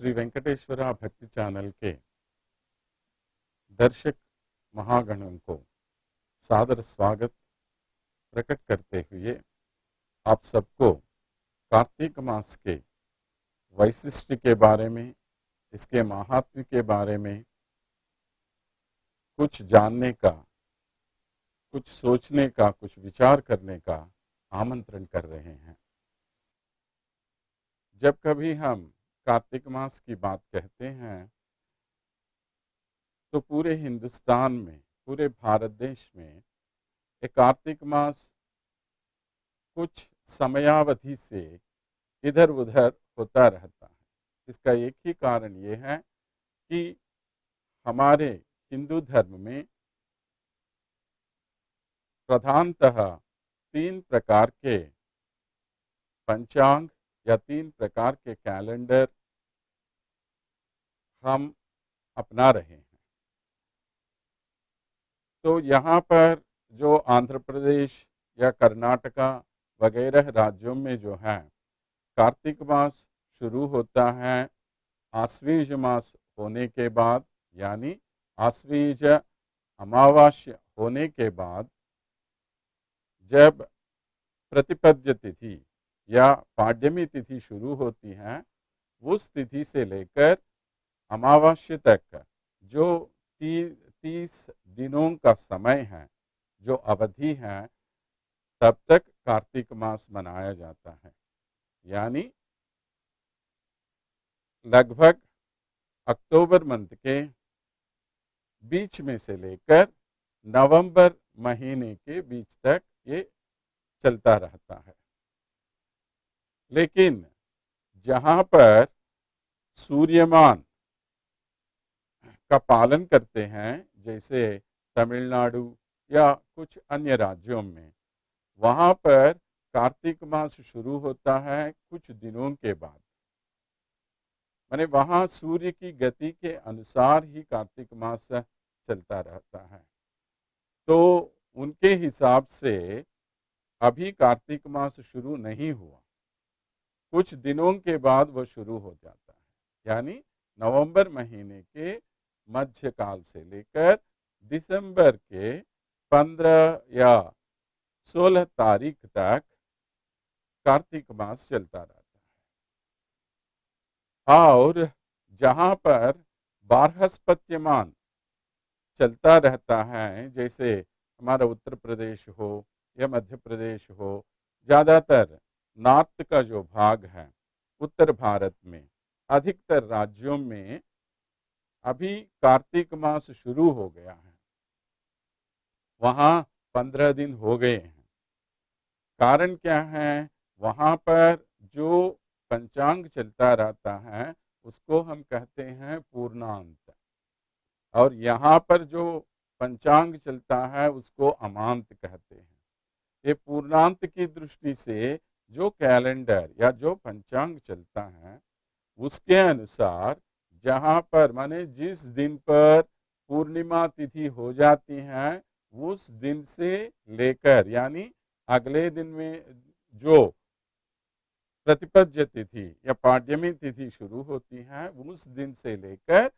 श्री वेंकटेश्वरा भक्ति चैनल के दर्शक महागणों को सादर स्वागत प्रकट करते हुए आप सबको कार्तिक मास के वैशिष्ट्य के बारे में, इसके महात्म्य के बारे में कुछ जानने का, कुछ सोचने का, कुछ विचार करने का आमंत्रण कर रहे हैं। जब कभी हम कार्तिक मास की बात कहते हैं तो पूरे हिंदुस्तान में, पूरे भारत देश में एक कार्तिक मास कुछ समयावधि से इधर उधर होता रहता है। इसका एक ही कारण ये है कि हमारे हिंदू धर्म में प्रधानतः 3 प्रकार के पंचांग या 3 प्रकार के कैलेंडर हम अपना रहे हैं। तो यहाँ पर जो आंध्र प्रदेश या कर्नाटका वगैरह राज्यों में जो है कार्तिक मास शुरू होता है आश्वीज मास होने के बाद, यानी आश्वीज अमावास्या होने के बाद जब प्रतिपद्य तिथि या पाड्यमी तिथि शुरू होती है, उस तिथि से लेकर अमावास्या तक जो 30 दिनों का समय है, जो अवधि है, तब तक कार्तिक मास मनाया जाता है। यानी लगभग अक्टूबर मंथ के बीच में से लेकर नवंबर महीने के बीच तक ये चलता रहता है। लेकिन जहाँ पर सूर्यमान का पालन करते हैं, जैसे तमिलनाडु या कुछ अन्य राज्यों में, वहाँ पर कार्तिक मास शुरू होता है कुछ दिनों के बाद। माने वहाँ सूर्य की गति के अनुसार ही कार्तिक मास चलता रहता है। तो उनके हिसाब से अभी कार्तिक मास शुरू नहीं हुआ, कुछ दिनों के बाद वह शुरू हो जाता है। यानी नवंबर महीने के मध्यकाल से लेकर दिसंबर के 15 या 16 तारीख तक कार्तिक मास चलता रहता है। और जहाँ पर बारहस्पत्यमान चलता रहता है, जैसे हमारा उत्तर प्रदेश हो या मध्य प्रदेश हो, ज़्यादातर नॉर्थ का जो भाग है उत्तर भारत में, अधिकतर राज्यों में अभी कार्तिक मास शुरू हो गया है। वहाँ 15 दिन हो गए हैं। कारण क्या है? वहाँ पर जो पंचांग चलता रहता है उसको हम कहते हैं पूर्णांत, और यहाँ पर जो पंचांग चलता है उसको अमांत कहते हैं। ये पूर्णांत की दृष्टि से जो कैलेंडर या जो पंचांग चलता है उसके अनुसार जहाँ पर माने जिस दिन पर पूर्णिमा तिथि हो जाती है उस दिन से लेकर, यानी अगले दिन में जो प्रतिपद्य तिथि या पाड्यमी तिथि शुरू होती है उस दिन से लेकर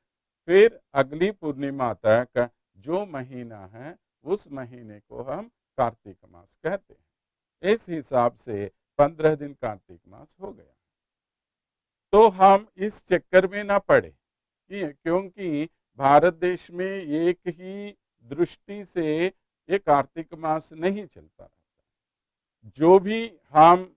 फिर अगली पूर्णिमा तक जो महीना है उस महीने को हम कार्तिक मास कहते हैं। इस हिसाब से 15 दिन कार्तिक मास हो गया। तो हम इस चक्कर में ना पड़े क्योंकि भारत देश में एक ही दृष्टि से ये कार्तिक मास नहीं चलता रहता। जो भी हम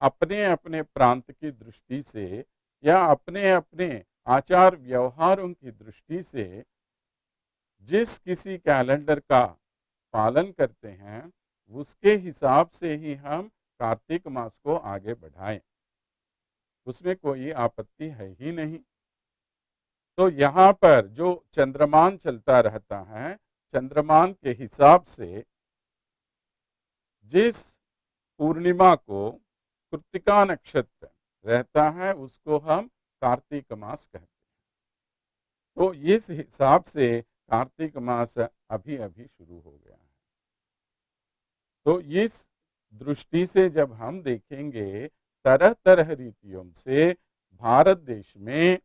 अपने अपने प्रांत की दृष्टि से या अपने अपने आचार व्यवहारों की दृष्टि से जिस किसी कैलेंडर का पालन करते हैं उसके हिसाब से ही हम कार्तिक मास को आगे बढ़ाएं, उसमें कोई आपत्ति है ही नहीं। तो यहाँ पर जो चंद्रमान चलता रहता है, चंद्रमान के हिसाब से जिस पूर्णिमा को कृत्तिका नक्षत्र रहता है उसको हम कार्तिक मास कहते हैं। तो इस हिसाब से कार्तिक मास अभी अभी शुरू हो गया है। तो इस दृष्टि से जब हम देखेंगे तरह तरह रीतियों से भारत देश में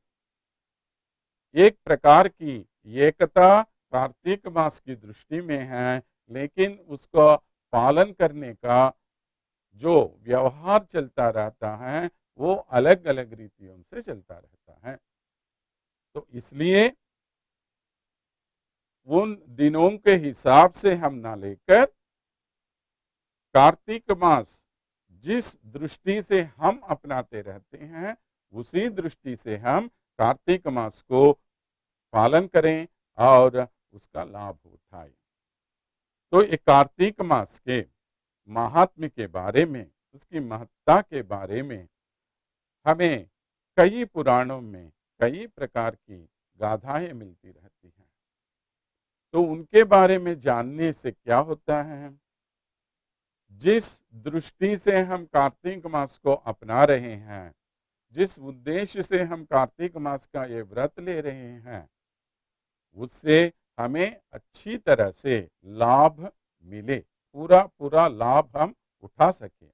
एक प्रकार की एकता कार्तिक मास की दृष्टि में है, लेकिन उसका पालन करने का जो व्यवहार चलता रहता है वो अलग अलग रीतियों से चलता रहता है। तो इसलिए उन दिनों के हिसाब से हम ना लेकर कार्तिक मास जिस दृष्टि से हम अपनाते रहते हैं उसी दृष्टि से हम कार्तिक मास को पालन करें और उसका लाभ उठाएं। तो ये कार्तिक मास के महात्म्य के बारे में, उसकी महत्ता के बारे में हमें कई पुराणों में कई प्रकार की गाथाएं मिलती रहती हैं। तो उनके बारे में जानने से क्या होता है, जिस दृष्टि से हम कार्तिक मास को अपना रहे हैं, जिस उद्देश्य से हम कार्तिक मास का ये व्रत ले रहे हैं, उससे हमें अच्छी तरह से लाभ मिले, पूरा पूरा लाभ हम उठा सकें।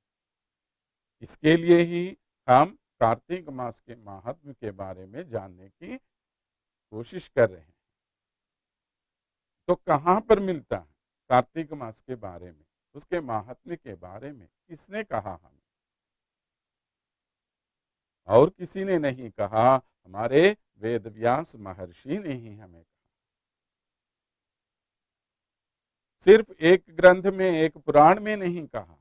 इसके लिए ही हम कार्तिक मास के महात्म्य के बारे में जानने की कोशिश कर रहे हैं। तो कहाँ पर मिलता है कार्तिक मास के बारे में, उसके महात्म्य के बारे में किसने कहा हमें? और किसी ने नहीं कहा, हमारे वेदव्यास महर्षि ने ही हमें कहा। सिर्फ एक ग्रंथ में, एक पुराण में नहीं कहा,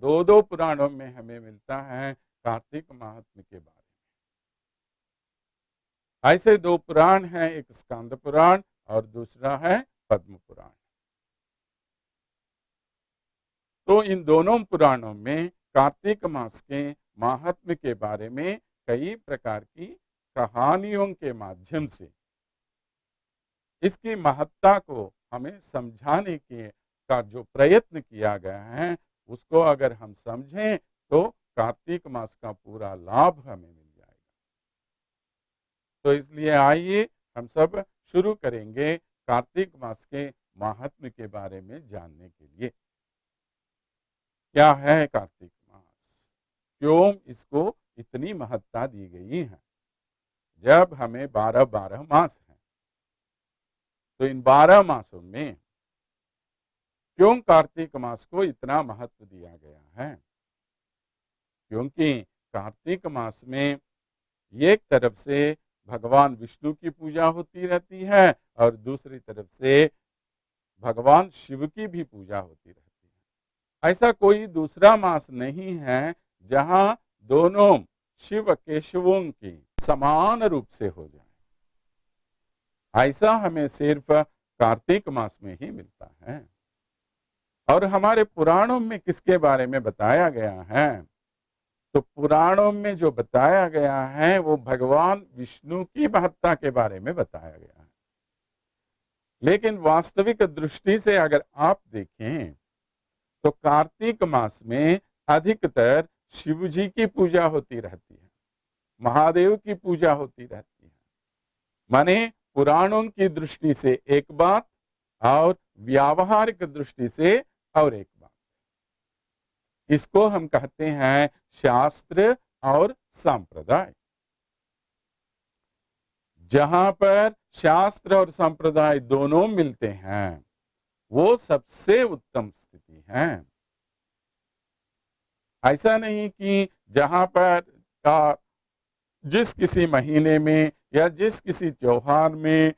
दो दो पुराणों में हमें मिलता है कार्तिक महात्म्य के बारे में। ऐसे दो पुराण हैं, एक स्कंद पुराण और दूसरा है पद्म पुराण। तो इन दोनों पुराणों में कार्तिक मास के महात्म्य के बारे में कई प्रकार की कहानियों के माध्यम से इसकी महत्ता को हमें समझाने के का जो प्रयत्न किया गया है, उसको अगर हम समझें तो कार्तिक मास का पूरा लाभ हमें मिल जाएगा। तो इसलिए आइए हम सब शुरू करेंगे कार्तिक मास के महात्म्य के बारे में जानने के लिए। क्या है कार्तिक मास, क्यों इसको इतनी महत्ता दी गई है? जब हमें 12 मास हैं, तो इन 12 मासों में क्यों कार्तिक मास को इतना महत्व दिया गया है? क्योंकि कार्तिक मास में एक तरफ से भगवान विष्णु की पूजा होती रहती है और दूसरी तरफ से भगवान शिव की भी पूजा होती रहती है। ऐसा कोई दूसरा मास नहीं है जहां दोनों शिव केशवों की समान रूप से हो जाए। ऐसा हमें सिर्फ कार्तिक मास में ही मिलता है। और हमारे पुराणों में किसके बारे में बताया गया है? तो पुराणों में जो बताया गया है वो भगवान विष्णु की महत्ता के बारे में बताया गया है। लेकिन वास्तविक दृष्टि से अगर आप देखें तो कार्तिक मास में अधिकतर शिव जी की पूजा होती रहती है, महादेव की पूजा होती रहती है। माने पुराणों की दृष्टि से एक बात और व्यावहारिक दृष्टि से और एक बात। इसको हम कहते हैं शास्त्र और संप्रदाय। जहां पर शास्त्र और संप्रदाय दोनों मिलते हैं वो सबसे उत्तम स्थिति है। ऐसा नहीं कि जहां पर जिस किसी महीने में या जिस किसी त्योहार में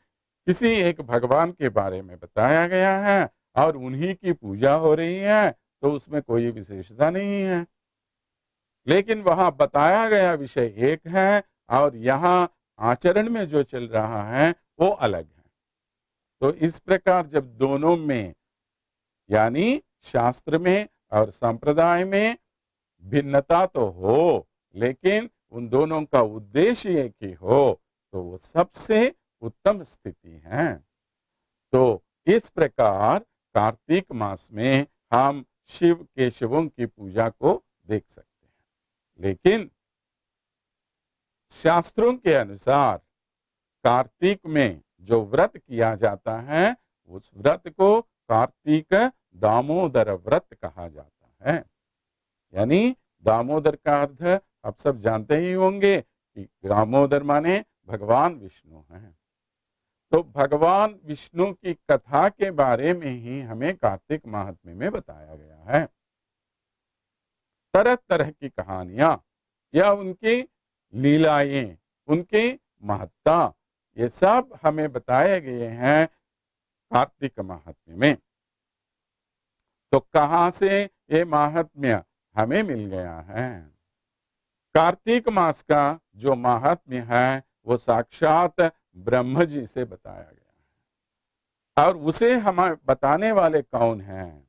किसी एक भगवान के बारे में बताया गया है और उन्हीं की पूजा हो रही है तो उसमें कोई विशेषता नहीं है। लेकिन वहां बताया गया विषय एक है और यहाँ आचरण में जो चल रहा है वो अलग है। तो इस प्रकार जब दोनों में यानी शास्त्र में और संप्रदाय में भिन्नता तो हो, लेकिन उन दोनों का उद्देश्य एक ही हो, तो वो सबसे उत्तम स्थिति है। तो इस प्रकार कार्तिक मास में हम शिव केशवों की पूजा को देख सकते हैं। लेकिन शास्त्रों के अनुसार कार्तिक में जो व्रत किया जाता है उस व्रत को कार्तिक दामोदर व्रत कहा जाता है। यानी दामोदर का अर्थ आप सब जानते ही होंगे कि दामोदर माने भगवान विष्णु हैं। तो भगवान विष्णु की कथा के बारे में ही हमें कार्तिक महात्म्य में बताया गया है। तरह तरह की कहानियां या उनकी लीलाएं, उनकी महत्ता, ये सब हमें बताए गए हैं कार्तिक महात्म्य में। तो कहां से ये महात्म्य हमें मिल गया है? कार्तिक मास का जो महात्म्य है वो साक्षात ब्रह्म जी से बताया गया है। और उसे हमें बताने वाले कौन हैं?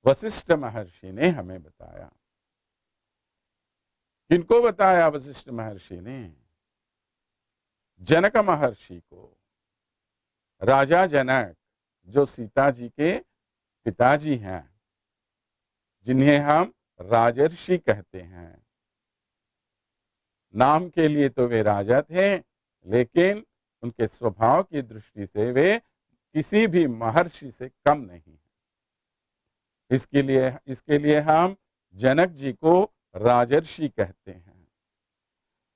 वशिष्ठ महर्षि ने हमें बताया। किनको बताया वशिष्ठ महर्षि ने? जनक महर्षि को। राजा जनक, जो सीता जी के पिताजी हैं, जिन्हें हम राजर्षि कहते हैं। नाम के लिए तो वे राजा थे, लेकिन उनके स्वभाव की दृष्टि से वे किसी भी महर्षि से कम नहीं। इसके लिए हम जनक जी को राजर्षि कहते हैं।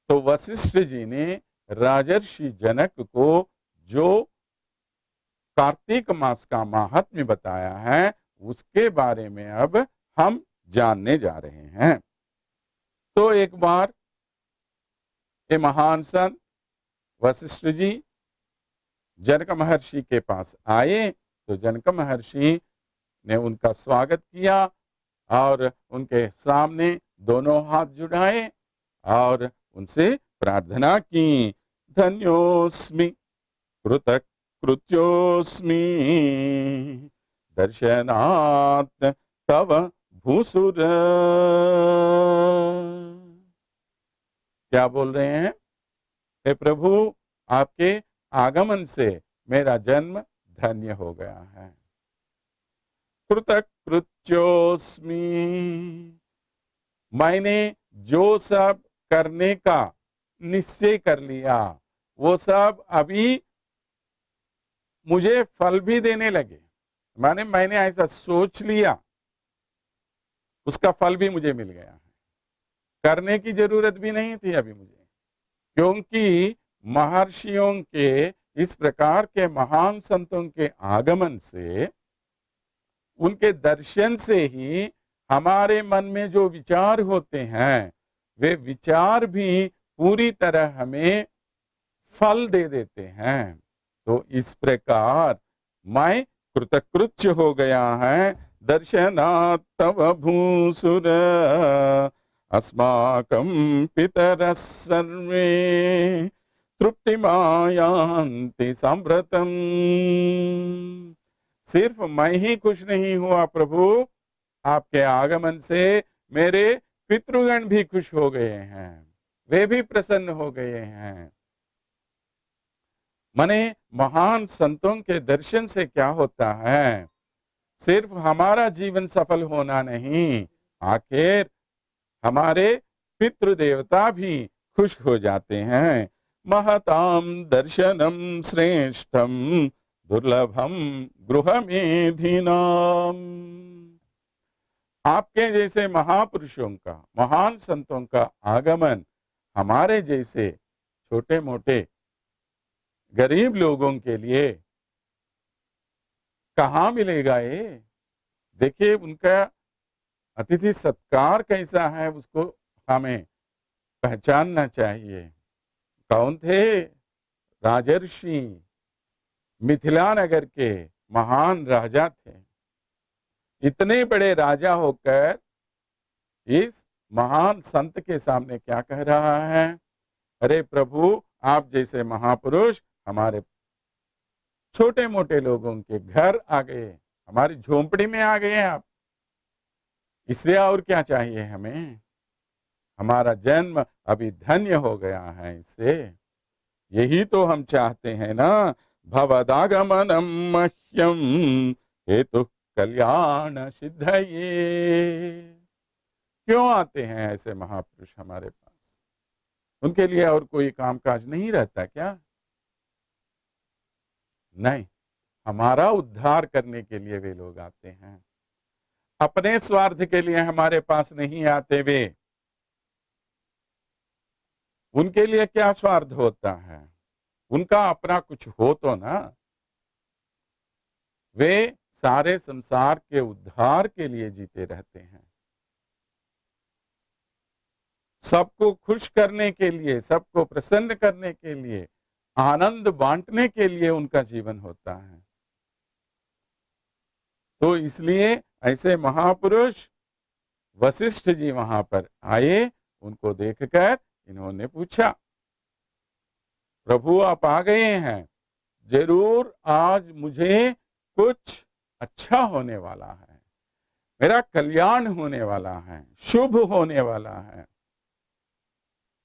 तो वशिष्ठ जी ने राजर्षि जनक को जो कार्तिक मास का महात्म्य बताया है, उसके बारे में अब हम जानने जा रहे हैं। तो एक बार ये महान संत वशिष्ठ जी जनक महर्षि के पास आए, तो जनक महर्षि ने उनका स्वागत किया और उनके सामने दोनों हाथ जुड़ाए और उनसे प्रार्थना की। धन्योस्मि कृतकृत्योस्मि दर्शनात् तव भूसुर। क्या बोल रहे हैं? हे प्रभु, आपके आगमन से मेरा जन्म धन्य हो गया है। कृतकृत्योस्मि, मैंने जो सब करने का निश्चय कर लिया वो सब अभी मुझे फल भी देने लगे। मैंने ऐसा सोच लिया, उसका फल भी मुझे मिल गया है। करने की जरूरत भी नहीं थी अभी मुझे, क्योंकि महर्षियों के इस प्रकार के महान संतों के आगमन से, उनके दर्शन से ही हमारे मन में जो विचार होते हैं वे विचार भी पूरी तरह हमें फल दे देते हैं। तो इस प्रकार मैं कृतकृत्य हो गया है। दर्शनात् तव भूसुर अस्माकं पितरः सर्वे तृप्तिमायान्ति सांप्रतम्। सिर्फ मैं ही खुश नहीं हुआ प्रभु, आपके आगमन से मेरे पितृगण भी खुश हो गए हैं, वे भी प्रसन्न हो गए हैं। माने महान संतों के दर्शन से क्या होता है? सिर्फ हमारा जीवन सफल होना नहीं, आखिर हमारे पितृ देवता भी खुश हो जाते हैं। महताम दर्शनम श्रेष्ठम दुर्लभम गृहमेधिनाम। आपके जैसे महापुरुषों का, महान संतों का आगमन हमारे जैसे छोटे मोटे गरीब लोगों के लिए कहाँ मिलेगा? ये देखिए उनका अतिथि सत्कार कैसा है, उसको हमें पहचानना चाहिए। कौन थे? राजर्षि, मिथिला नगर के महान राजा थे। इतने बड़े राजा होकर इस महान संत के सामने क्या कह रहा है? अरे प्रभु, आप जैसे महापुरुष हमारे छोटे मोटे लोगों के घर आ गए, हमारी झोंपड़ी में आ गए आप। इससे और क्या चाहिए हमें? हमारा जन्म अभी धन्य हो गया है इससे। यही तो हम चाहते हैं ना। भवदागमनम मह्यम हेतु कल्याण सिद्धये। क्यों आते हैं ऐसे महापुरुष हमारे पास? उनके लिए और कोई कामकाज नहीं रहता क्या? नहीं, हमारा उद्धार करने के लिए वे लोग आते हैं। अपने स्वार्थ के लिए हमारे पास नहीं आते वे। उनके लिए क्या स्वार्थ होता है? उनका अपना कुछ हो तो ना। वे सारे संसार के उद्धार के लिए जीते रहते हैं, सबको खुश करने के लिए, सबको प्रसन्न करने के लिए, आनंद बांटने के लिए उनका जीवन होता है। तो इसलिए ऐसे महापुरुष वशिष्ठ जी वहां पर आए। उनको देखकर इन्होंने पूछा, प्रभु आप आ गए हैं, जरूर आज मुझे कुछ अच्छा होने वाला है, मेरा कल्याण होने वाला है, शुभ होने वाला है,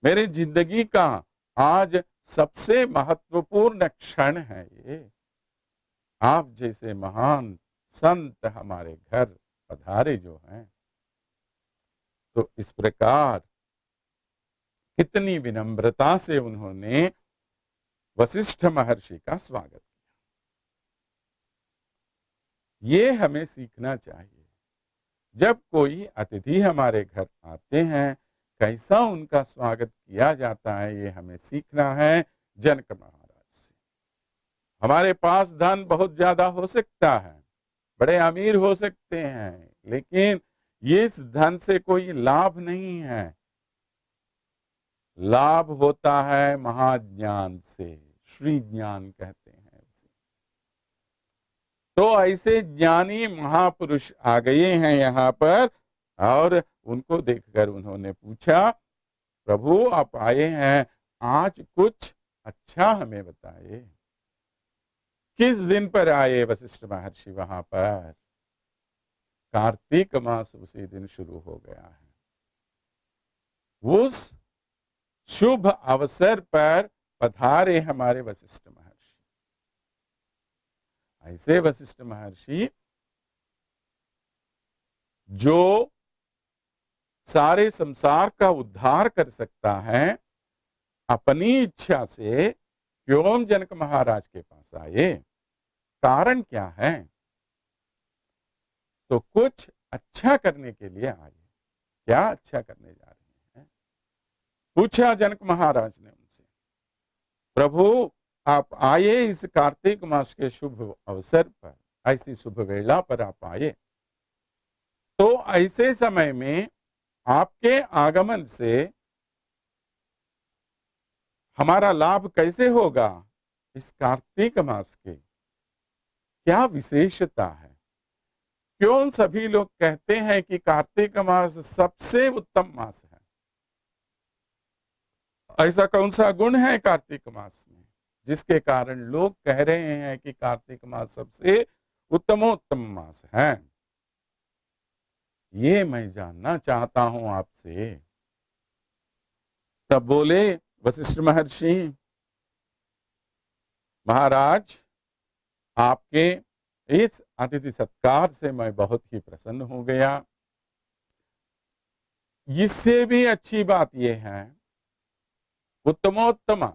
मेरी जिंदगी का आज सबसे महत्वपूर्ण क्षण है ये। आप जैसे महान संत हमारे घर पधारे जो हैं। तो इस प्रकार कितनी विनम्रता से उन्होंने वशिष्ठ महर्षि का स्वागत किया। ये हमें सीखना चाहिए। जब कोई अतिथि हमारे घर आते हैं, कैसा उनका स्वागत किया जाता है, ये हमें सीखना है जनक महाराज से। हमारे पास धन बहुत ज्यादा हो सकता है, बड़े अमीर हो सकते हैं, लेकिन इस धन से कोई लाभ नहीं है। लाभ होता है महाज्ञान से, श्री ज्ञान कहते हैं उसे। तो ऐसे ज्ञानी महापुरुष आ गए हैं यहाँ पर, और उनको देखकर उन्होंने पूछा, प्रभु आप आए हैं, आज कुछ अच्छा हमें बताइए। किस दिन पर आए वशिष्ठ महर्षि वहां पर? कार्तिक मास उसी दिन शुरू हो गया है। उस शुभ अवसर पर पधारे हमारे वशिष्ठ महर्षि। ऐसे वशिष्ठ महर्षि जो सारे संसार का उद्धार कर सकता है, अपनी इच्छा से क्यों जनक महाराज के पास आए? कारण क्या है? तो कुछ अच्छा करने के लिए आए। क्या अच्छा करने जा रहे हैं? पूछा जनक महाराज ने उनसे, प्रभु आप आए इस कार्तिक मास के शुभ अवसर पर, ऐसी शुभ वेला पर आप आए, तो ऐसे समय में आपके आगमन से हमारा लाभ कैसे होगा? इस कार्तिक मास के क्या विशेषता है? क्यों सभी लोग कहते हैं कि कार्तिक मास सबसे उत्तम मास है? ऐसा कौन सा गुण है कार्तिक मास में जिसके कारण लोग कह रहे हैं कि कार्तिक मास सबसे उत्तमोत्तम मास है? ये मैं जानना चाहता हूं आपसे। तब बोले वशिष्ठ महर्षि, महाराज आपके इस अतिथि सत्कार से मैं बहुत ही प्रसन्न हो गया। इससे भी अच्छी बात यह है, उत्तमोत्तम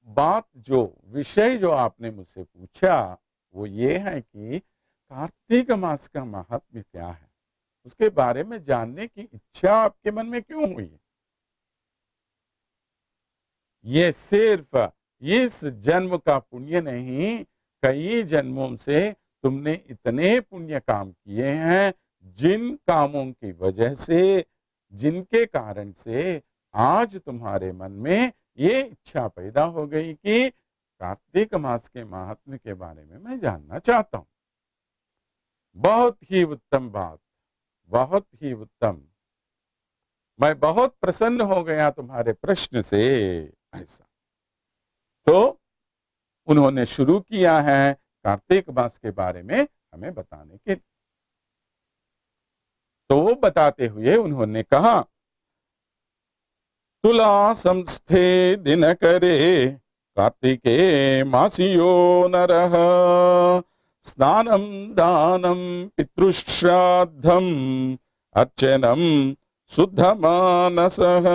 बात जो विषय जो आपने मुझसे पूछा वो ये है कि कार्तिक मास का महत्व क्या है, उसके बारे में जानने की इच्छा आपके मन में क्यों हुई? ये सिर्फ इस जन्म का पुण्य नहीं, कई जन्मों से तुमने इतने पुण्य काम किए हैं, जिन कामों की वजह से, जिनके कारण से आज तुम्हारे मन में ये इच्छा पैदा हो गई कि कार्तिक मास के महात्म्य के बारे में मैं जानना चाहता हूं। बहुत ही उत्तम बात, बहुत ही उत्तम। मैं बहुत प्रसन्न हो गया तुम्हारे प्रश्न से। ऐसा तो उन्होंने शुरू किया है कार्तिक मास के बारे में हमें बताने के लिए। तो वो बताते हुए उन्होंने कहा, तुला संस्थे दिन करे कार्तिके मासियो नरः स्नानं दानं पितृश्राद्धम अर्चनम शुद्धमानसः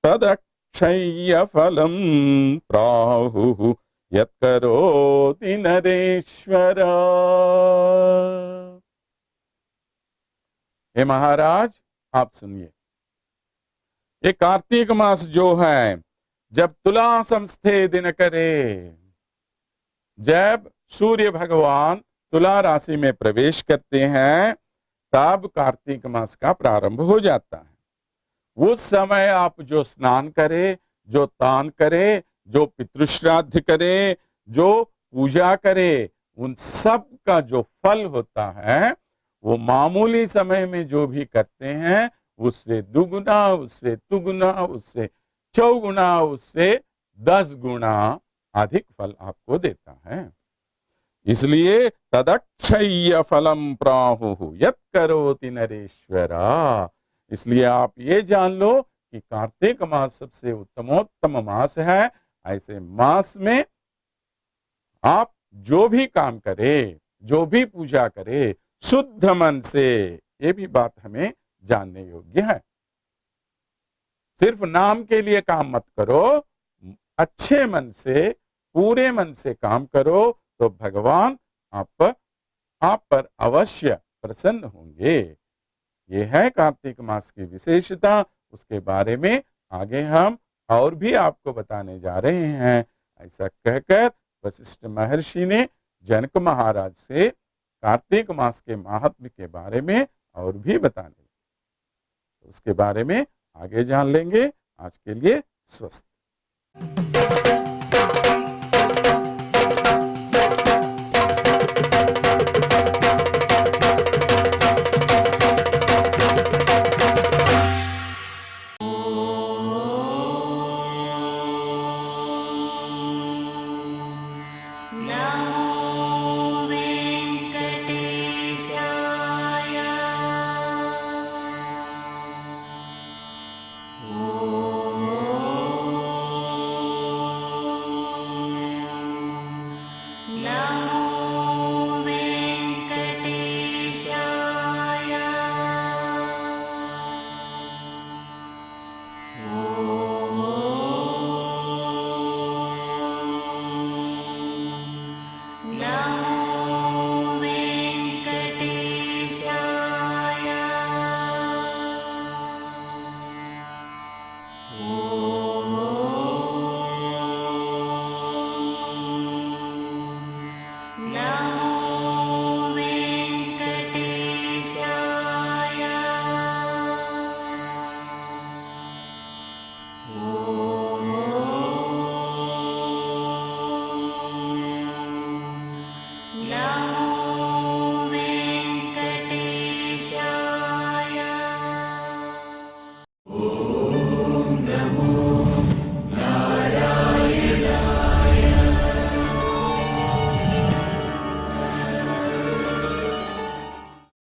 तदक्षय्य फलम प्राहुः यत्करोति नरेश्वर। हे महाराज आप सुनिए, ये कार्तिक मास जो है, जब तुला संस्थे दिन करे, जब सूर्य भगवान तुला राशि में प्रवेश करते हैं, तब कार्तिक मास का प्रारंभ हो जाता है। उस समय आप जो स्नान करे, जो दान करे, जो पितृश्राद्ध करे, जो पूजा करे, उन सब का जो फल होता है, वो मामूली समय में जो भी करते हैं, उससे दुगुना, उससे तुगुना, उससे चौगुना, उससे 10 गुना अधिक फल आपको देता है। इसलिए तदक्षय्य फलम प्राहुः यत् करोति नरेश्वरा। इसलिए आप ये जान लो कि कार्तिक मास सबसे उत्तमोत्तम मास है। ऐसे मास में आप जो भी काम करे, जो भी पूजा करे, शुद्ध मन से, ये भी बात हमें जानने योग्य है। सिर्फ नाम के लिए काम मत करो, अच्छे मन से, पूरे मन से काम करो, तो भगवान आप पर अवश्य प्रसन्न होंगे। ये है कार्तिक मास की विशेषता। उसके बारे में आगे हम और भी आपको बताने जा रहे हैं। ऐसा कहकर वशिष्ठ महर्षि ने जनक महाराज से कार्तिक मास के महात्म्य के बारे में और भी बताने, उसके बारे में आगे जान लेंगे। आज के लिए स्वस्ति।